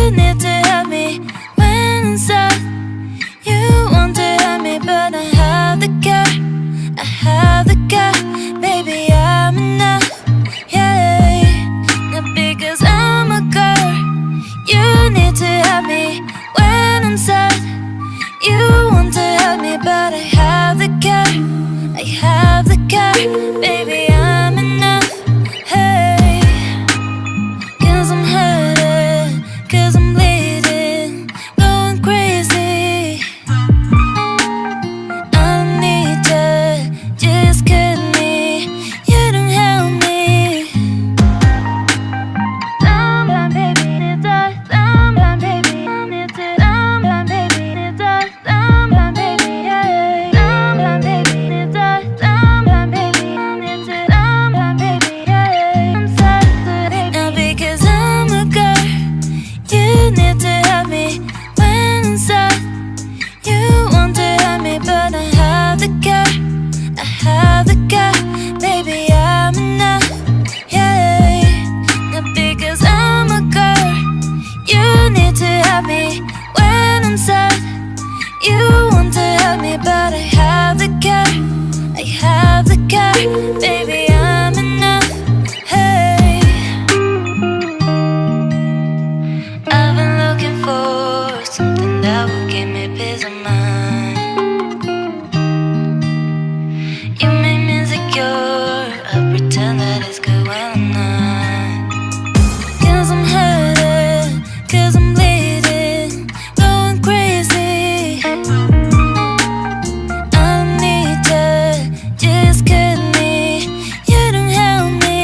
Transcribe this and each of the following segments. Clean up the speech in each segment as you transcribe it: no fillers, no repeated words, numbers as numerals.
You need to help me when I'm sad. You want to help me, but I have the care. I have the care, baby, I'm enough, yeah. Not because I'm a girl. You need to help me when I'm sad. You want to help me, but I have the care. I have the care, baby, I'm enough, hey. Cause I'm hurting, cause I'm bleeding, going crazy. I don't need you, just cut me. You don't help me. Someone, baby, need us. Someone, baby, need to. Someone, baby, need us. Someone, baby, yeah. Someone, baby, need us. Someone, baby, need to. Someone, baby, yeah. I'm sad now because I'm a girl. You need to help me when I'm sad. You want to help me, but I have the care. I have the care, baby, I'm enough, yeah. Not because I'm a girl. You need to help me when I'm sad. You want to help me, but I have the care. I have the care, baby, I'm enough, hey. I've been looking for something that will give me peace of mind. You make me insecure, I pretend that it's good when I'm not. Cause I'm hurting, cause I'm bleeding, going crazy. I don't need you, just cut me. You don't help me.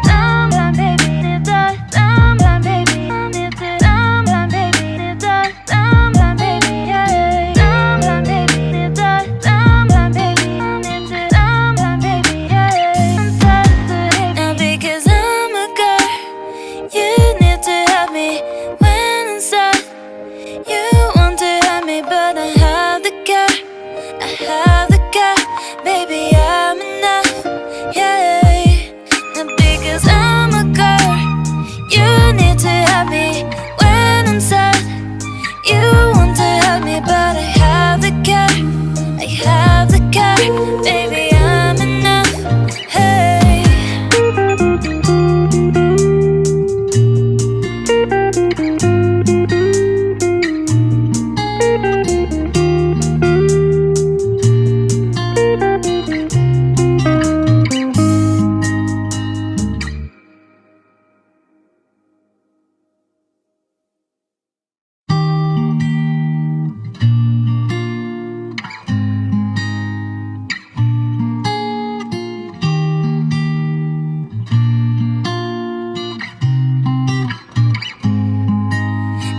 Someone, baby, need us. Someone, baby, need to. Someone, baby, need us. Someone, baby, yeah. Someone, baby, need us. Someone, baby, need to. Someone, baby, yeah. I'm sad now because I'm a girl. You need to help me when I'm sad. You want to help me, but I have the care. I have the care, baby, I'm enough, yeah. Not because I'm a girl. You need to help me when I'm sad. You want to help me, but I have the care. I have the care, baby, I'm enough, hey.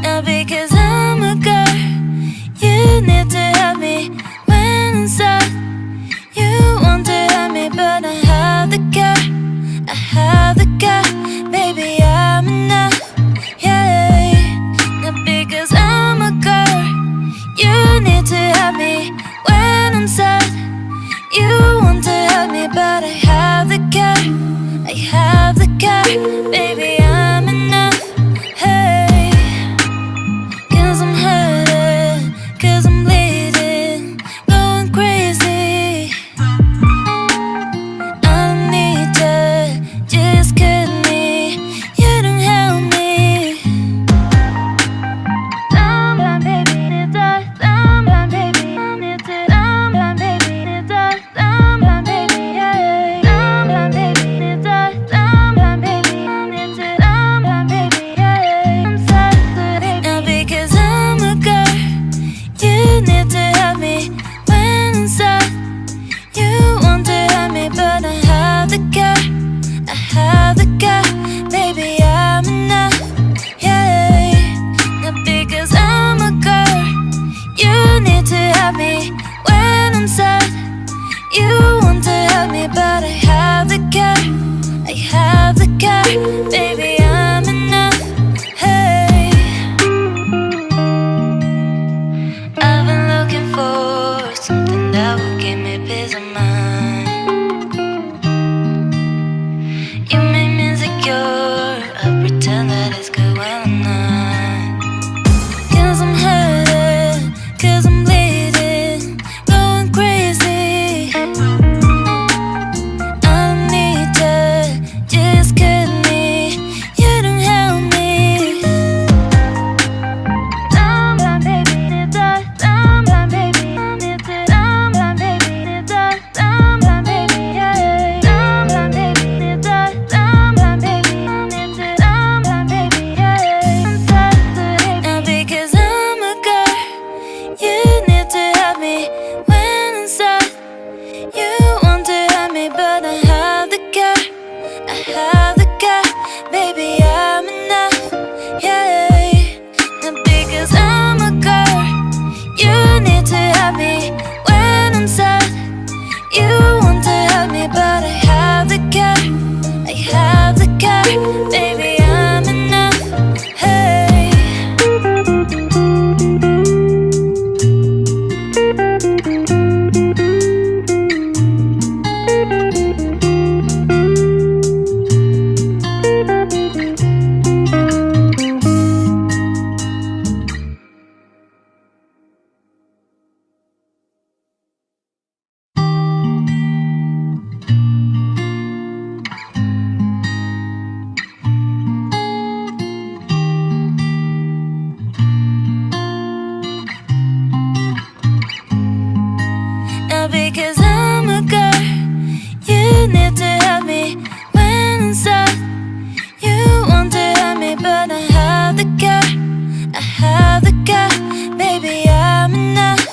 Now because I'm a girl, you need to help me when I'm sad. You want to help me, but I have the care. I have the care, baby, I'm enough, yeah. Not because I'm a girl. You need to help me when I'm sad. You want to help me, but I have the care. I have the care, baby, I'm enough, hey. Cause I'm hurting, cause I'm bleeding, going crazy. I don't need you, just cut me. You don't help me. Someone, baby, need us. Someone, baby, need to. Someone, baby, need us. Someone, baby, yeah. Someone, baby, need us. Someone, baby, need to. Someone, baby, yeah. I'm sad now because I'm a girl. You need to help me when I'm sad. You want to help me, but I have the care. I have the care, baby, I'm enough, yeah. Not because I'm a girl. You need to help me when I'm sad. You want to help me, but I have the care. I have the care, baby, I'm enough, hey. I've been looking for something that will give me peace of mind. You make me insecure, I pretend that baby, I'm enough, yeah. Not because I'm a girl, you need to help me when I'm sad. You want to help me, but I have the care, I have the care, baby, I'm enough, hey. Now because I'm a girl, you need to help me when I'm sad. You want to help me, but I have the care, I have the care, baby, I'm enough,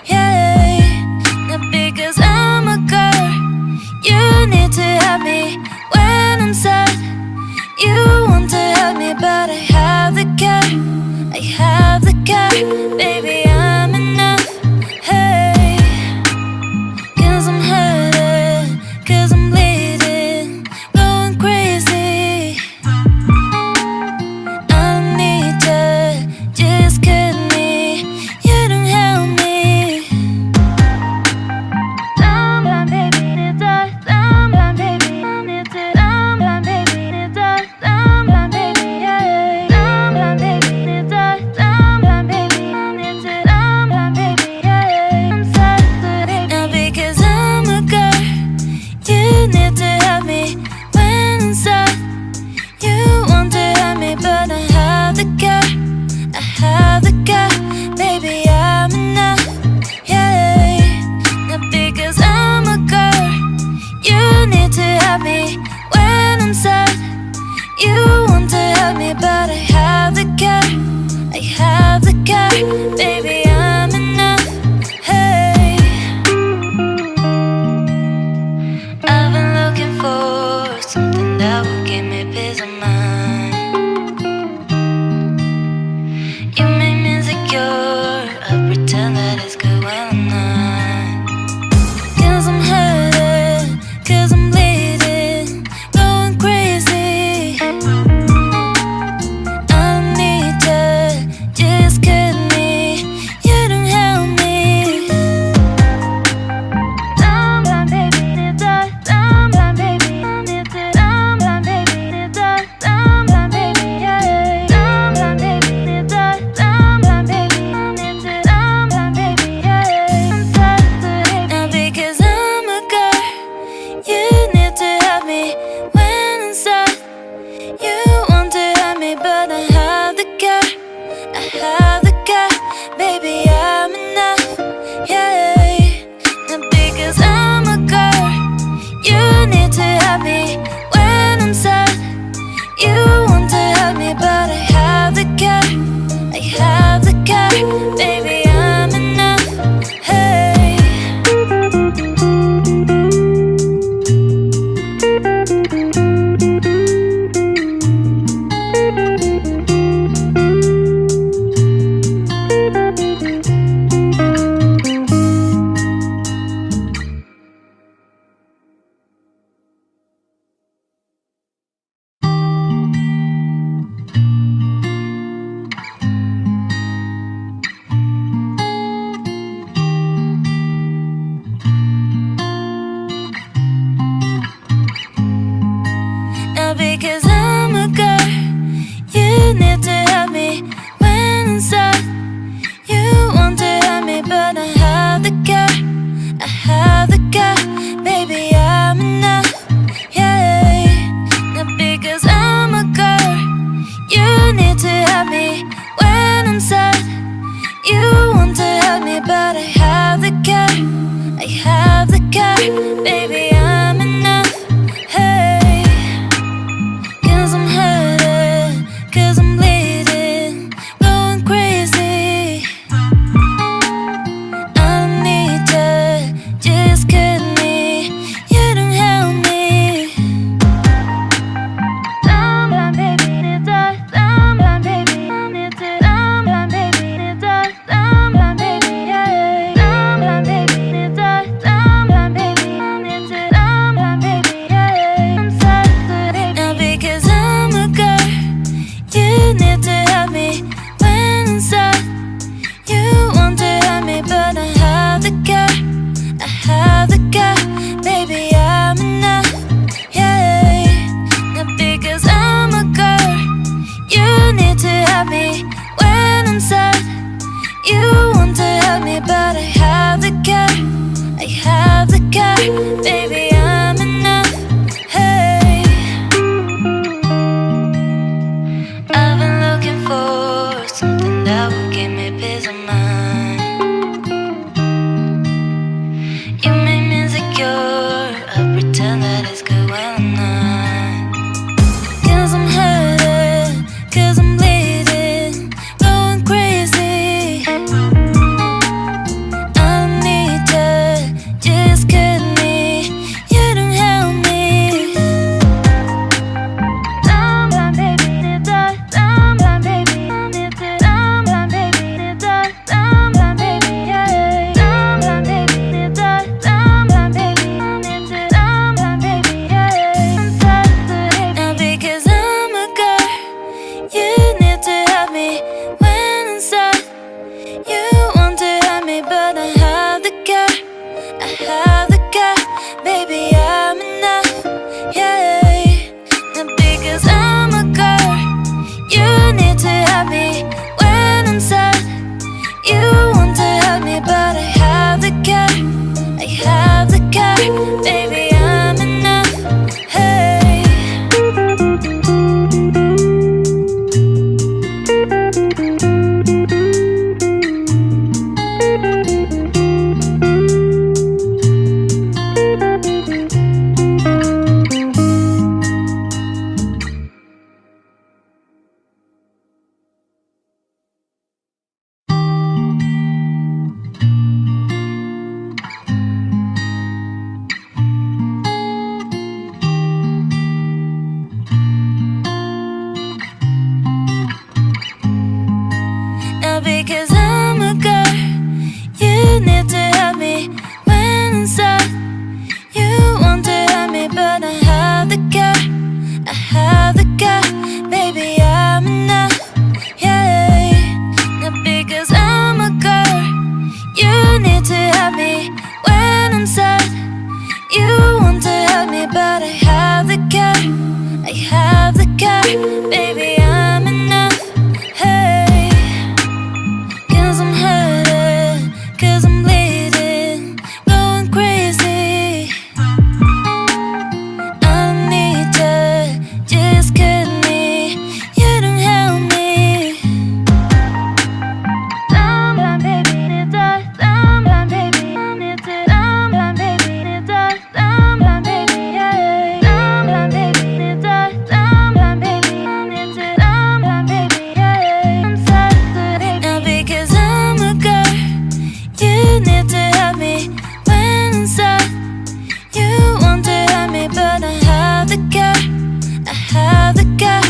yeah. Now because I'm a girl, you need to help me when I'm sad. You want to help me, but I have the care, I have the care, baby, I'm enough, hey. I'm hurting, cause I'm bleeding, going crazy. I don't need you, just cut me, you don't help me. Someone baby, need us, someone baby, need to, someone baby, need us, someone baby, yeah. Someone baby, need us, someone baby, need to, someone baby, yeah. I'm sad now because you need to help me when I'm sad. You want to help me, but I have the care, I have the care, baby, I'm enough, yeah. Not because I'm a girl, you need to help me when I'm sad. You want to help me, but I have the care, I have the care, baby, I'm enough, hey. I've been looking for something that will give me peace of mind. You make me insecure, I pretend that it's good when I'm not. Cause I'm hurting, cause I'm bleeding, going crazy. I don't need you, just cut me, you don't help me. Someone baby, need us, someone baby, need to, someone baby, need us, someone baby, yeah. Someone baby, need us, someone baby, need to, someone baby, yeah. I'm sad now because I'm a girl, you need to help me when I'm sad. You want to help me, but I have the care, I have the care, baby, I'm enough, yeah. Not because I'm a girl, you need to help me when I'm sad. You want to help me, but I have the care, I have the care, baby, I'm enough, hey. Now because I'm a girl, you need to help me when I'm sad. You want to help me, but I have the care, I have the care, baby, I'm enough, yeah. Not because I'm a girl, you need to help me when I'm sad. You want to help me, but I have the care, I have the care, baby, I'm enough, hey. Cause I'm hurting, cause I'm bleeding, going crazy. I don't need you, just cut me, you don't help me. but I have the car. I have the car, baby, I'm enough. Hey, I've been looking for something that will give me peace of mind. You make me insecure, I pretend that it's good when I'm not. 'Cause I'm hurting, 'cause I'm bleeding, going crazy. I need to just cut me, you don't help me. I'm blind, baby, need us. I'm blind, baby, need it. I'm blind, baby, need us. I'm blind, baby, yeah. I'm blind, baby, need us. I'm blind, baby, need it. I'm blind, baby, yeah. I'm saturated now because I'm a girl. You need to help me when I'm sad. You want to help me, but I have the car. I have the car, baby, I'm enough, yeah. Not because I'm a girl. You need to help me when I'm sad. You want to help me, but I have the car. I have the car, baby, I'm enough, hey. Now because I'm a girl, you need to help me when I'm sad. You want to help me, but I have the car. I have the car, baby, I'm enough, yeah. Now because I'm a girl, you need to help me when I'm sad. You want to help me, but I have the car. I have the car, baby, I'm enough, hey. 'Cause I'm hurting, 'cause I'm bleeding, going crazy. I need to just cut me, you don't help me. I'm blind, baby, need us. I'm blind, baby, need it. I'm blind, baby, need us. I'm blind, baby, yeah. I'm blind, baby, need us. I'm blind, baby, need it. I'm blind, baby, yeah. I'm saturated now because I'm a girl. You need to help me when I'm sad. You want to help me, but I have the car. I have the car,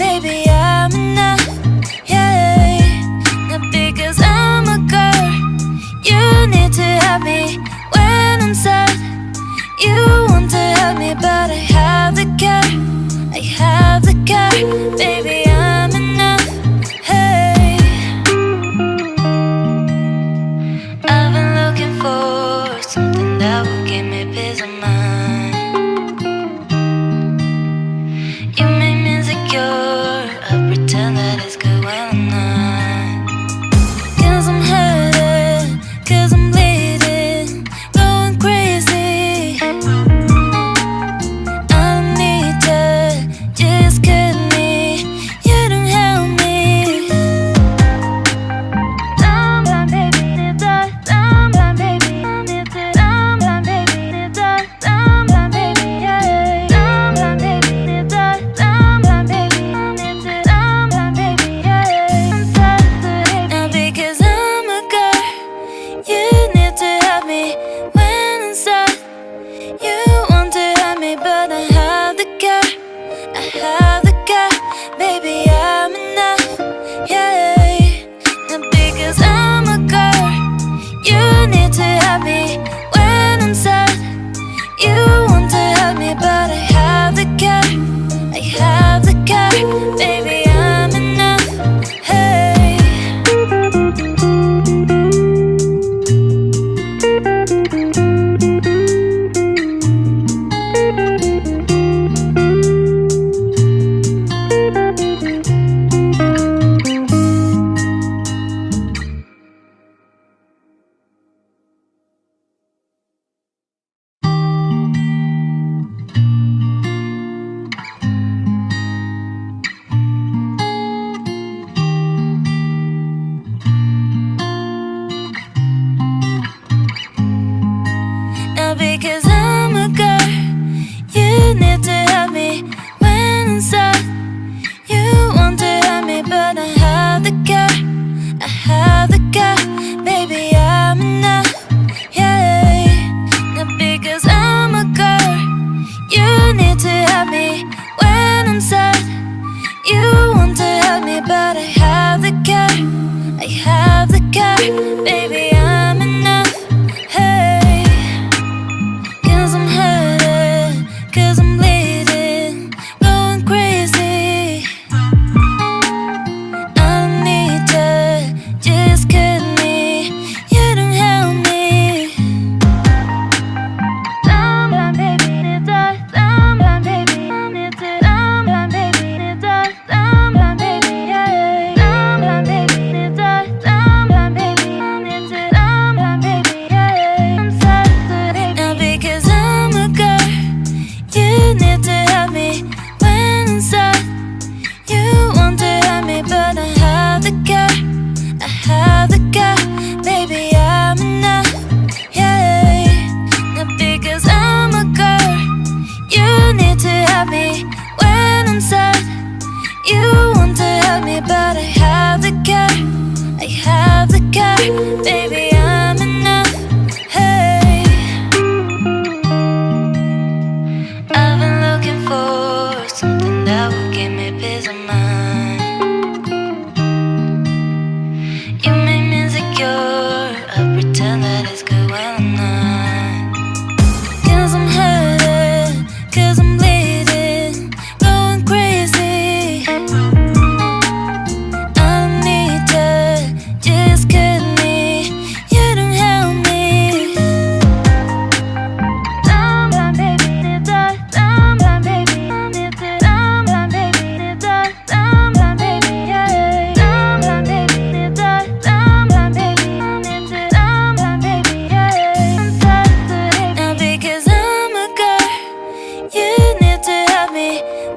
baby, I'm enough, yeah. Not because I'm a girl. You need to help me when I'm sad. You want to help me, but I have the car. I have the car, baby, I'm enough, hey. I've been looking for something that will give me peace of mind. You make me insecure, I pretend that it's good when I'm not. 'Cause I'm hurting, 'cause I'm bleeding, going crazy. I need to just cut me, you don't help me. I'm blind, baby, need us. I'm blind, baby, need it. I'm blind, baby, need us. I'm blind, baby, yeah. I'm blind, baby, need us. I'm blind, baby, need it. I'm blind, baby, yeah. I'm saturated now because I'm a girl. You need to help me when I'm sad. You want to help me, but I have the car. I have the car, baby, I'm enough, yeah. Not because I'm a girl. You need to help me when I'm sad. You want to help me, but I have the car. I have the car, baby, I'm enough, hey. but I have the care. I have the care, baby, I'm enough. Hey, 'cause I'm hurting, 'cause I'm bleeding, going crazy. I don't need you, just cut me. You don't help me. Someone, baby, need us. Someone, baby, need to. Someone, baby, need us. Someone, baby, yeah. Someone, baby, need us. Someone, baby, need to. Someone, baby, yeah. I'm sorry, now because I'm a girl, you need to help me when I'm sad. You want to help me, but I have the care. I have the care, baby, I'm enough. Yeah, now because I'm a girl, you need to help me when I'm sad. You want to help me, but I have the care. I have the care, baby, I'm enough. Hey, I've been looking for something that will give me peace of mind. You make me insecure, I pretend that it's good when I'm not. 'Cause I'm hurting, 'cause I'm bleeding, going crazy. I don't need you, just cut me. You don't help me. Someone, baby, need us. Someone, baby, need to. Someone, baby, need us. Someone, baby, yeah. Someone, baby, need us. Someone, baby, need to. Someone, baby, yeah. I'm sorry, now because I'm a girl, you need to help me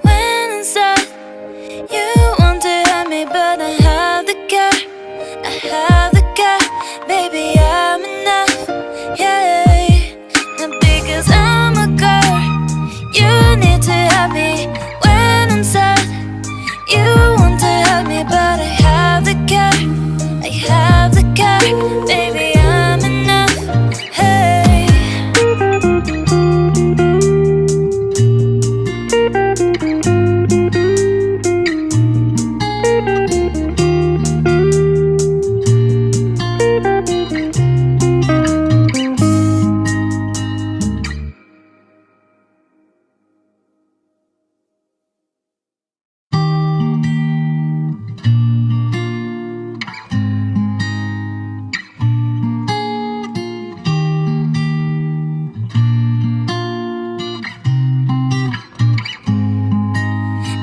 when I'm sad. You want to help me, but I have the care. I have the care, baby, I'm enough. Yeah, now because I'm a girl, you need to help me when I'm sad. You want to help me, but I have the care. I have the care, baby, I'm enough. Hey,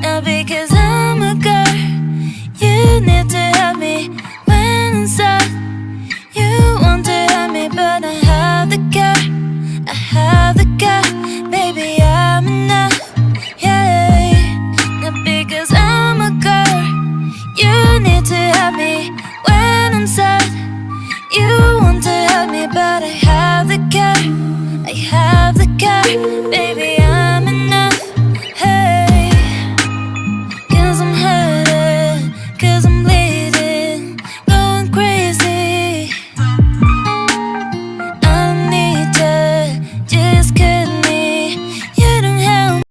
now because I'm a girl, you need to help me when I'm sad. You want to help me, but I